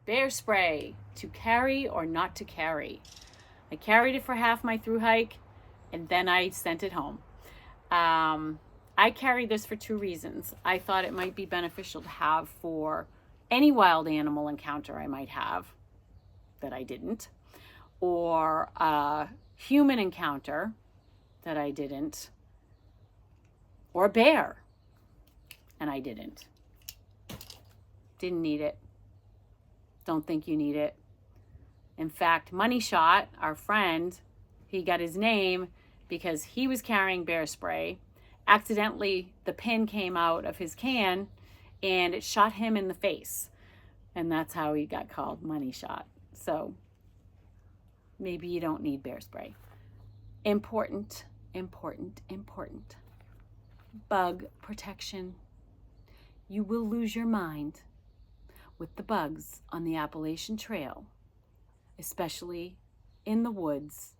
bear spray to carry or not to carry. I carried it for half my through hike and then I sent it home. I carried this for two reasons. I thought it might be beneficial to have for any wild animal encounter I might have that I didn't, or a human encounter that I didn't, or a bear and I didn't. Didn't need it. Don't think you need it. In fact, Money Shot, our friend, he got his name because he was carrying bear spray. Accidentally, the pin came out of his can and it shot him in the face. And that's how he got called Money Shot. So maybe you don't need bear spray. Important, important, important. Bug protection. You will lose your mind with the bugs on the Appalachian Trail, especially in the woods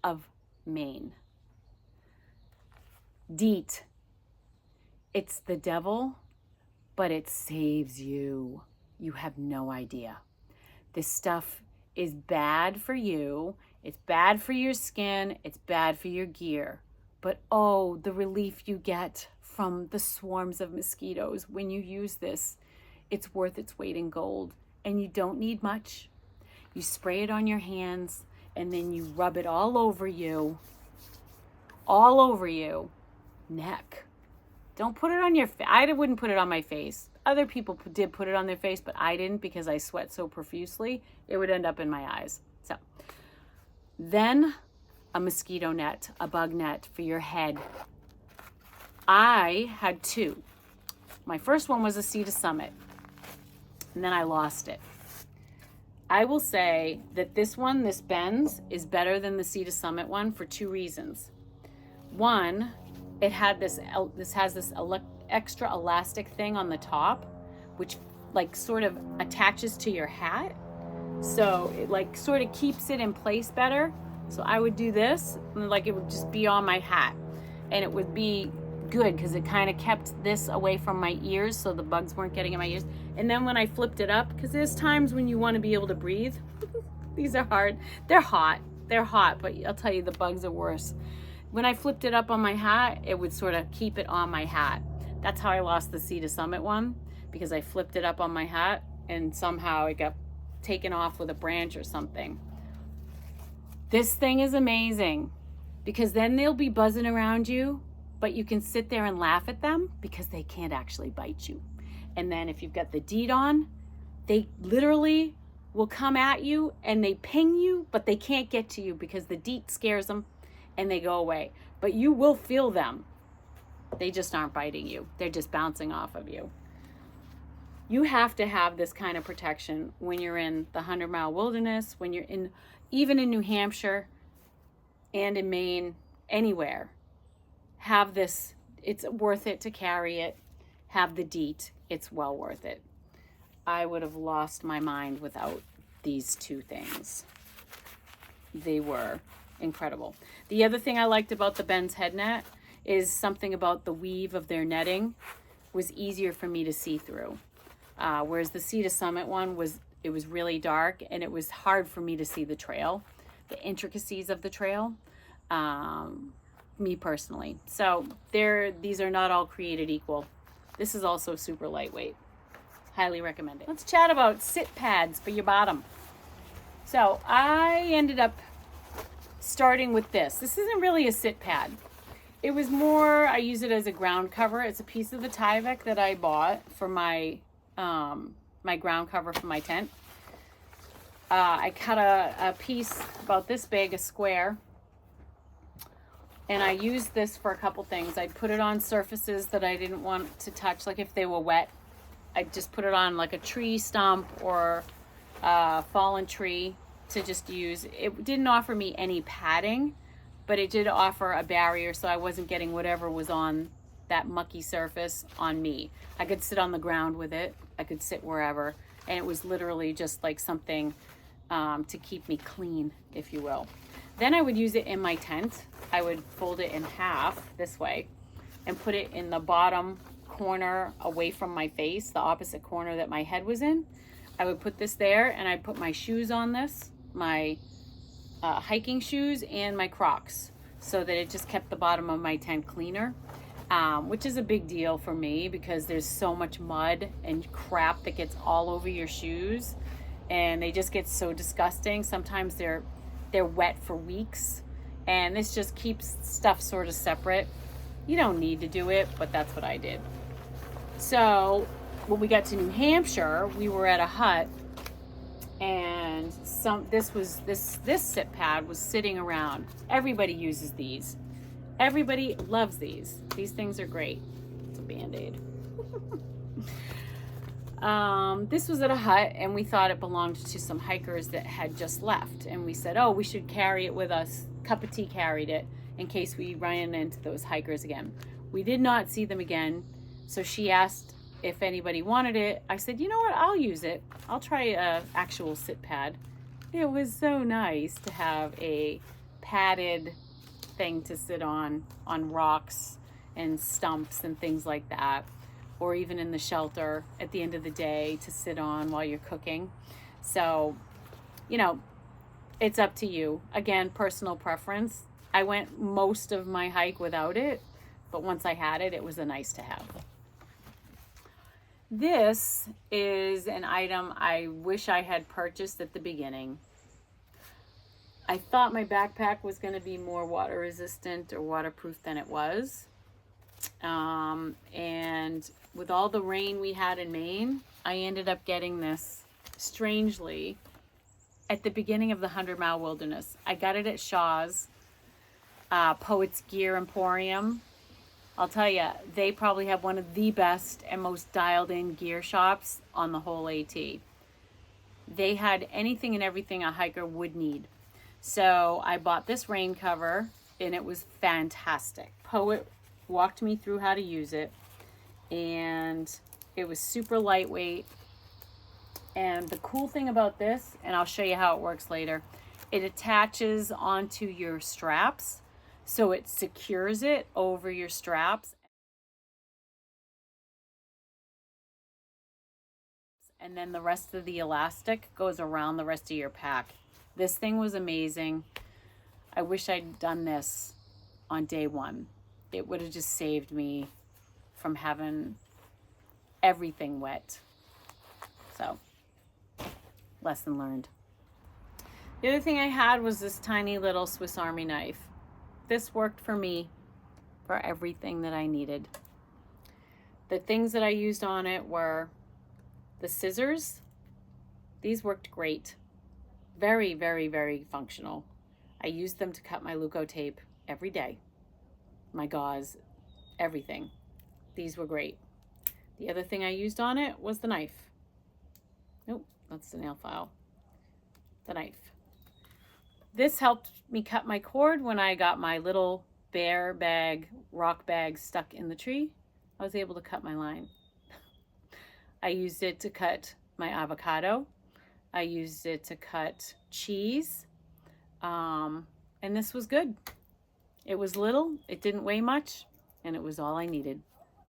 of Maine. DEET. It's the devil, but it saves you. You have no idea. This stuff is bad for you. It's bad for your skin. It's bad for your gear. But oh, the relief you get from the swarms of mosquitoes when you use this. It's worth its weight in gold. And you don't need much. You spray it on your hands and then you rub it all over you. All over you. Neck. Don't put it on your face. I wouldn't put it on my face. Other people did put it on their face, but I didn't because I sweat so profusely. It would end up in my eyes. So then a mosquito net, a bug net for your head. I had two. My first one was a Sea to Summit, and then I lost it. I will say that this one, this Ben's, is better than the Sea to Summit one for two reasons. One, it had this extra elastic thing on the top, which like sort of attaches to your hat. So it like sort of keeps it in place better. So I would do this and like it would just be on my hat and it would be good because it kind of kept this away from my ears so the bugs weren't getting in my ears. And then when I flipped it up, because there's times when you want to be able to breathe. These are hard. They're hot, but I'll tell you the bugs are worse. When I flipped it up on my hat, it would sort of keep it on my hat. That's how I lost the Sea to Summit one, because I flipped it up on my hat and somehow it got taken off with a branch or something. This thing is amazing because then they'll be buzzing around you, but you can sit there and laugh at them because they can't actually bite you. And then if you've got the DEET on, they literally will come at you and they ping you, but they can't get to you because the DEET scares them and they go away. But you will feel them. They just aren't biting you. They're just bouncing off of you. You have to have this kind of protection when you're in the 100-mile wilderness, when you're in, even in New Hampshire and in Maine, anywhere. Have this. It's worth it to carry it. Have the DEET. It's well worth it. I would have lost my mind without these two things. They were incredible. The other thing I liked about the Ben's head net is something about the weave of their netting was easier for me to see through. Whereas the Sea to Summit one was really dark and it was hard for me to see the trail, the intricacies of the trail, me personally. So these are not all created equal. This is also super lightweight. Highly recommend it. Let's chat about sit pads for your bottom. So I ended up starting with this. This isn't really a sit pad. It was more, I use it as a ground cover. It's a piece of the Tyvek that I bought for my my ground cover for my tent. I cut a piece about this big, a square, and I used this for a couple things. I'd put it on surfaces that I didn't want to touch, like if they were wet. I'd just put it on like a tree stump or a fallen tree to just use. It didn't offer me any padding, but it did offer a barrier so I wasn't getting whatever was on that mucky surface on me. I could sit on the ground with it. I could sit wherever. And it was literally just like something to keep me clean, if you will. Then I would use it in my tent. I would fold it in half this way and put it in the bottom corner away from my face, the opposite corner that my head was in, I would put this there, and I'd put my shoes on this, my hiking shoes and my Crocs, so that it just kept the bottom of my tent cleaner, which is a big deal for me because there's so much mud and crap that gets all over your shoes, and they just get so disgusting. Sometimes they're wet for weeks, and this just keeps stuff sort of separate. You don't need to do it, but that's what I did. So when we got to New Hampshire, we were at a hut, and this sit pad was sitting around. Everybody uses these. Everybody loves these. These things are great. It's a Band-Aid. This was at a hut, and we thought it belonged to some hikers that had just left, and we said, oh, we should carry it with us. Cup of Tea carried it in case we ran into those hikers again. We did not see them again, so she asked if anybody wanted it. I said, you know what, I'll use it. I'll try a actual sit pad. It was so nice to have a padded thing to sit on rocks and stumps and things like that, or even in the shelter at the end of the day to sit on while you're cooking. So, you know, it's up to you. Again, personal preference. I went most of my hike without it, but once I had it, it was a nice to have. This is an item I wish I had purchased at the beginning. I thought my backpack was going to be more water resistant or waterproof than it was. And with all the rain we had in Maine, I ended up getting this, strangely, at the beginning of the 100-Mile Wilderness. I got it at Shaw's, Poets Gear Emporium. I'll tell you, they probably have one of the best and most dialed-in gear shops on the whole AT. They had anything and everything a hiker would need. So I bought this rain cover, and it was fantastic. Poet walked me through how to use it, and it was super lightweight. And the cool thing about this, and I'll show you how it works later, it attaches onto your straps, so it secures it over your straps. And then the rest of the elastic goes around the rest of your pack. This thing was amazing. I wish I'd done this on day one. It would have just saved me from having everything wet. So, lesson learned. The other thing I had was this tiny little Swiss Army knife. This worked for me for everything that I needed. The things that I used on it were the scissors. These worked great. Very, very, very functional. I used them to cut my Leuco tape every day. My gauze, everything. These were great. The other thing I used on it was the knife. Nope, that's the nail file. The knife. This helped me cut my cord when I got my little bear bag, rock bag stuck in the tree. I was able to cut my line. I used it to cut my avocado. I used it to cut cheese. And this was good. It was little, it didn't weigh much, and it was all I needed.